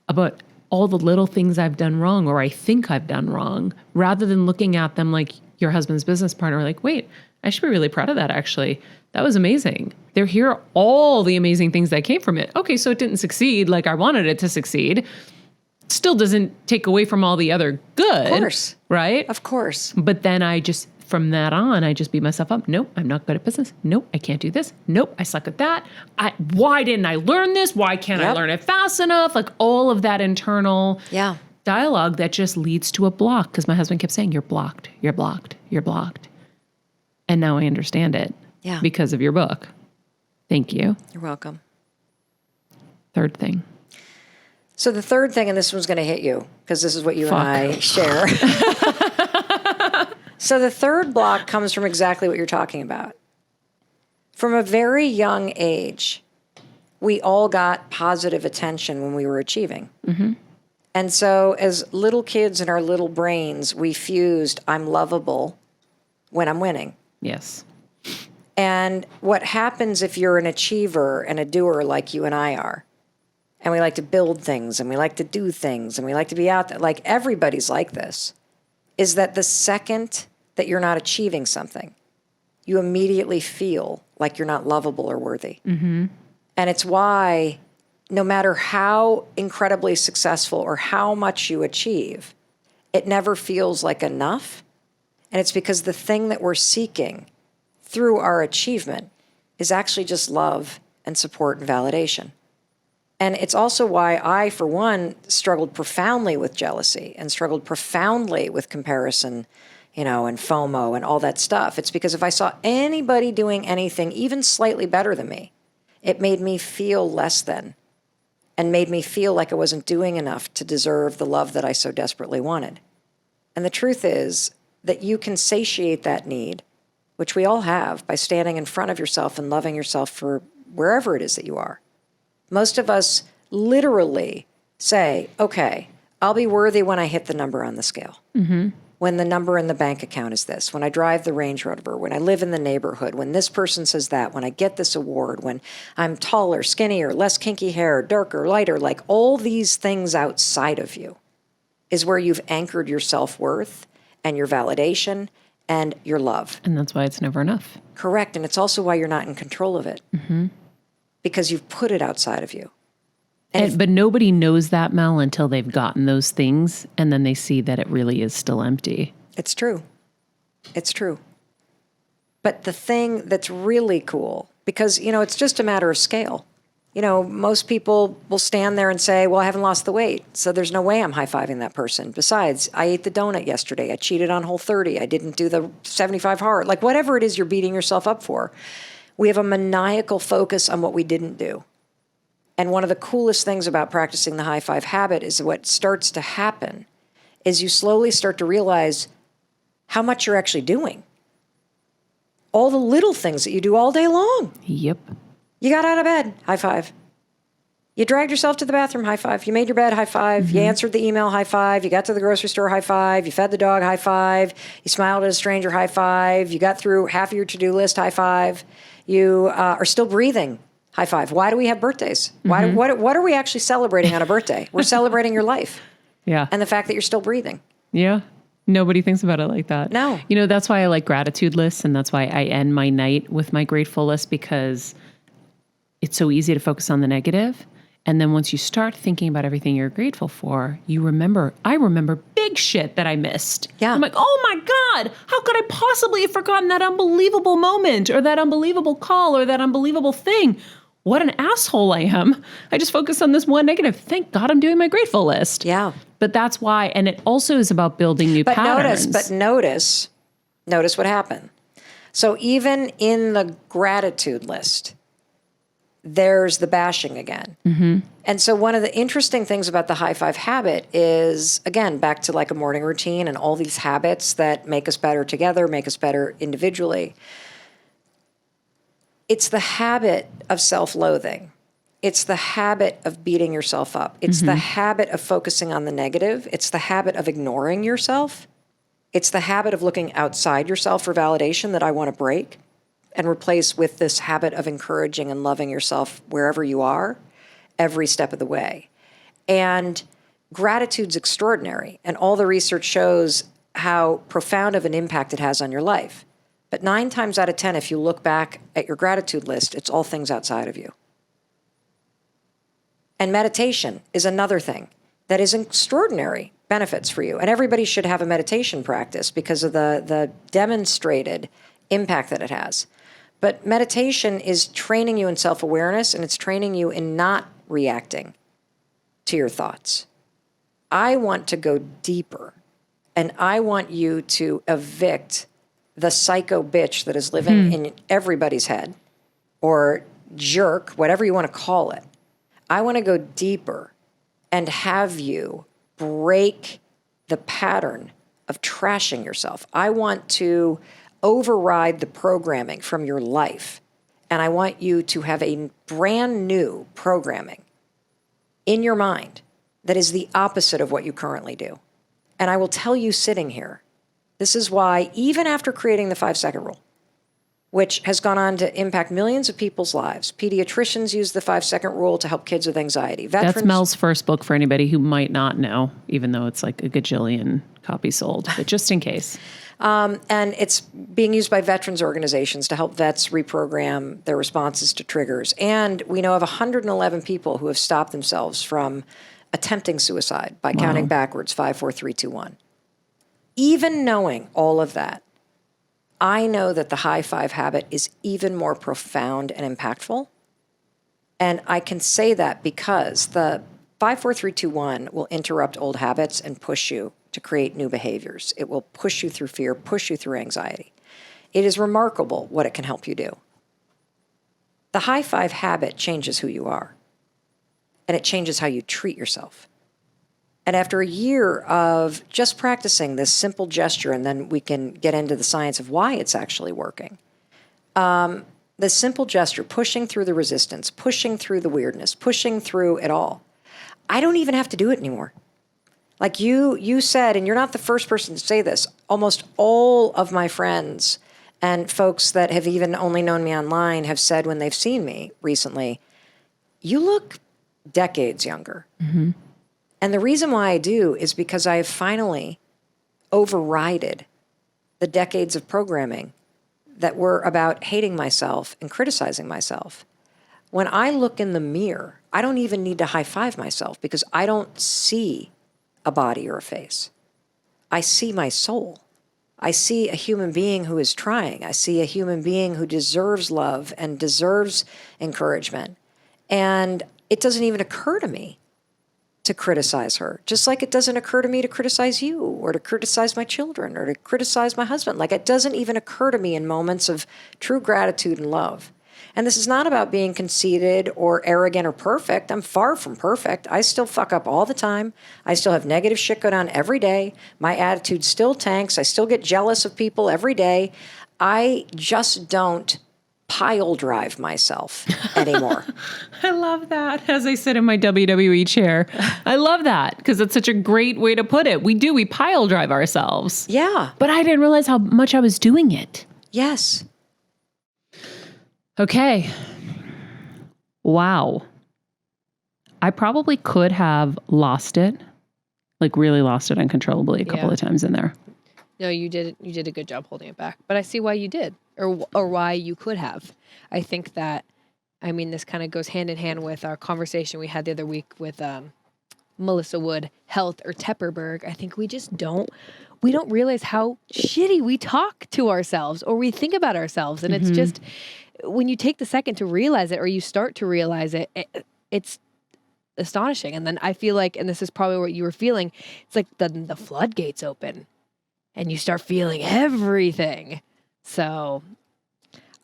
about all the little things I've done wrong or I think I've done wrong, rather than looking at them like your husband's business partner, like, wait, I should be really proud of that, actually. That was amazing. Here are all the amazing things that came from it. Okay, so it didn't succeed like I wanted it to succeed. Still doesn't take away from all the other good. Of course. Right? Of course. But then from that on, I just beat myself up. Nope, I'm not good at business. Nope, I can't do this. Nope, I suck at that. Why didn't I learn this? Why can't I learn it fast enough? Like all of that internal dialogue that just leads to a block. Because my husband kept saying, you're blocked, you're blocked, you're blocked. And now I understand it because of your book. Thank you. You're welcome. Third thing. So the third thing, and this one's going to hit you because this is what you and I share. So the third block comes from exactly what you're talking about. From a very young age, we all got positive attention when we were achieving. Mm-hmm. And so as little kids in our little brains, we fused, I'm lovable when I'm winning. Yes. And what happens if you're an achiever and a doer like you and I are, and we like to build things and we like to do things and we like to be out there, like everybody's like this, is that the second that you're not achieving something, you immediately feel like you're not lovable or worthy. Mm-hmm. And it's why no matter how incredibly successful or how much you achieve, it never feels like enough. And it's because the thing that we're seeking through our achievement is actually just love and support and validation. And it's also why I, for one, struggled profoundly with jealousy and struggled profoundly with comparison, and FOMO and all that stuff. It's because if I saw anybody doing anything even slightly better than me, it made me feel less than and made me feel like I wasn't doing enough to deserve the love that I so desperately wanted. And the truth is that you can satiate that need, which we all have, by standing in front of yourself and loving yourself for wherever it is that you are. Most of us literally say, okay, I'll be worthy when I hit the number on the scale. Mm-hmm. When the number in the bank account is this, when I drive the Range Rover, when I live in the neighborhood, when this person says that, when I get this award, when I'm taller, skinnier, less kinky hair, darker, lighter, like all these things outside of you is where you've anchored your self-worth and your validation and your love. And that's why it's never enough. Correct. And it's also why you're not in control of it. Mm-hmm. Because you've put it outside of you. But nobody knows that, Mel, until they've gotten those things, and then they see that it really is still empty. It's true. It's true. But the thing that's really cool, because, it's just a matter of scale. Most people will stand there and say, well, I haven't lost the weight, so there's no way I'm high-fiving that person. Besides, I ate the donut yesterday. I cheated on Whole30. I didn't do the 75 hard. Like, whatever it is you're beating yourself up for, we have a maniacal focus on what we didn't do. And one of the coolest things about practicing the high five habit is what starts to happen is you slowly start to realize how much you're actually doing. All the little things that you do all day long. Yep. You got out of bed, high five. You dragged yourself to the bathroom, high five. You made your bed, high five. You answered the email, high five. You got to the grocery store, high five. You fed the dog, high five. You smiled at a stranger, high five. You got through half of your to-do list, high five. You are still breathing, high five. Why do we have birthdays? What are we actually celebrating on a birthday? We're celebrating your life. Yeah. And the fact that you're still breathing. Yeah. Nobody thinks about it like that. No. That's why I like gratitude lists, and that's why I end my night with my grateful list, because it's so easy to focus on the negative. And then once you start thinking about everything you're grateful for, I remember big shit that I missed. Yeah. I'm like, oh my God, how could I possibly have forgotten that unbelievable moment or that unbelievable call or that unbelievable thing? What an asshole I am. I just focused on this one negative. Thank God I'm doing my grateful list. Yeah. But that's why, and it also is about building new patterns. Notice what happened. So even in the gratitude list, there's the bashing again. Mm-hmm. And so one of the interesting things about the high five habit is, again, back to like a morning routine and all these habits that make us better together, make us better individually. It's the habit of self-loathing. It's the habit of beating yourself up. It's the habit of focusing on the negative. It's the habit of ignoring yourself. It's the habit of looking outside yourself for validation that I want to break and replace with this habit of encouraging and loving yourself wherever you are, every step of the way. And gratitude's extraordinary, and all the research shows how profound of an impact it has on your life. But 9 times out of 10, if you look back at your gratitude list, it's all things outside of you. And meditation is another thing that is extraordinary benefits for you. And everybody should have a meditation practice because of the demonstrated impact that it has. But meditation is training you in self-awareness, and it's training you in not reacting to your thoughts. I want to go deeper, and I want you to evict the psycho bitch that is living in everybody's head, or jerk, whatever you want to call it. I want to go deeper and have you break the pattern of trashing yourself. I want to override the programming from your life, and I want you to have a brand new programming in your mind that is the opposite of what you currently do. And I will tell you sitting here, this is why, even after creating the 5-second rule, which has gone on to impact millions of people's lives, pediatricians use the 5-second rule to help kids with anxiety. That's Mel's first book for anybody who might not know, even though it's like a gajillion copies sold, but just in case. And it's being used by veterans organizations to help vets reprogram their responses to triggers. And we know of 111 people who have stopped themselves from attempting suicide by counting backwards, 5, 4, 3, 2, 1. Even knowing all of that, I know that the high five habit is even more profound and impactful. And I can say that because the 5, 4, 3, 2, 1 will interrupt old habits and push you to create new behaviors. It will push you through fear, push you through anxiety. It is remarkable what it can help you do. The high five habit changes who you are, and it changes how you treat yourself. And after a year of just practicing this simple gesture, and then we can get into the science of why it's actually working, the simple gesture, pushing through the resistance, pushing through the weirdness, pushing through it all, I don't even have to do it anymore. Like you said, and you're not the first person to say this, almost all of my friends and folks that have even only known me online have said when they've seen me recently, you look decades younger. Mm-hmm. And the reason why I do is because I have finally overridden the decades of programming that were about hating myself and criticizing myself. When I look in the mirror, I don't even need to high five myself because I don't see a body or a face. I see my soul. I see a human being who is trying. I see a human being who deserves love and deserves encouragement. And it doesn't even occur to me to criticize her, just like it doesn't occur to me to criticize you or to criticize my children or to criticize my husband. Like it doesn't even occur to me in moments of true gratitude and love. And this is not about being conceited or arrogant or perfect. I'm far from perfect. I still fuck up all the time. I still have negative shit go down every day. My attitude still tanks. I still get jealous of people every day. I just don't pile drive myself anymore. I love that. As I sit in my WWE chair, I love that because it's such a great way to put it. We pile drive ourselves. Yeah. But I didn't realize how much I was doing it. Yes. Okay. Wow. I probably could have lost it, like really lost it uncontrollably a couple of times in there. No, you did a good job holding it back. But I see why you did, or why you could have. I think that, I mean, this kind of goes hand in hand with our conversation we had the other week with Melissa Wood, Health or Tepperberg. I think we don't realize how shitty we talk to ourselves or we think about ourselves. And it's just, when you take the second to realize it, or you start to realize it, it's astonishing. And then I feel like, and this is probably what you were feeling, it's like the floodgates open and you start feeling everything. So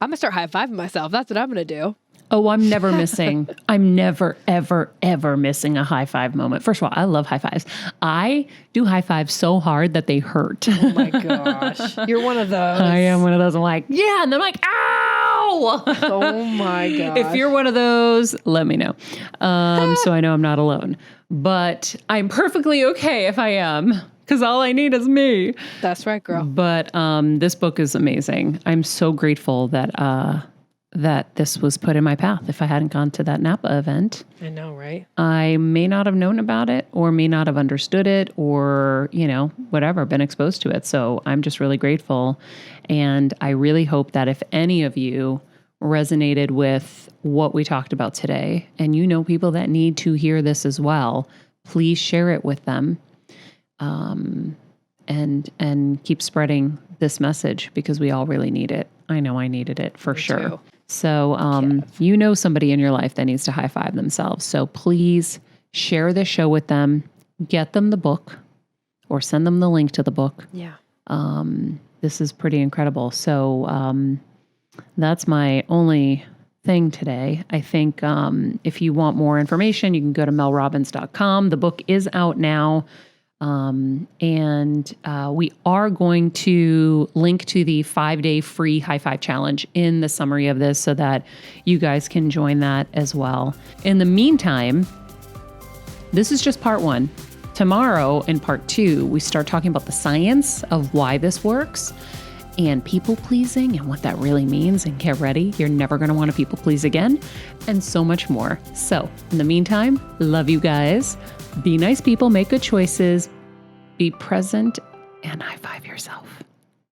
I'm gonna start high-fiving myself. That's what I'm gonna do. Oh, I'm never missing. I'm never, ever, ever missing a high five moment. First of all, I love high fives. I do high fives so hard that they hurt. Oh my gosh. You're one of those. I am one of those. I'm like, yeah. And then I'm like, ow. Oh my gosh. If you're one of those, let me know. So I know I'm not alone. But I'm perfectly okay if I am, because all I need is me. That's right, girl. But this book is amazing. I'm so grateful that that this was put in my path. If I hadn't gone to that Napa event, I know, right? I may not have known about it, or may not have understood it, or, whatever, been exposed to it. So I'm just really grateful. And I really hope that if any of you resonated with what we talked about today, and you know people that need to hear this as well, please share it with them. And keep spreading this message, because we all really need it. I know I needed it for sure. Too. So, you know somebody in your life that needs to high five themselves. So please share this show with them, get them the book, or send them the link to the book. Yeah. This is pretty incredible. So, that's my only thing today. I think, if you want more information, you can go to melrobbins.com. The book is out now. We are going to link to the 5-day free high five challenge in the summary of this, so that you guys can join that as well. In the meantime, this is just part 1. Tomorrow in part 2, we start talking about the science of why this works, and people pleasing and what that really means. And get ready, you're never going to want to people please again, and so much more. So in the meantime, love you guys. Be nice people, make good choices, be present, and high five yourself.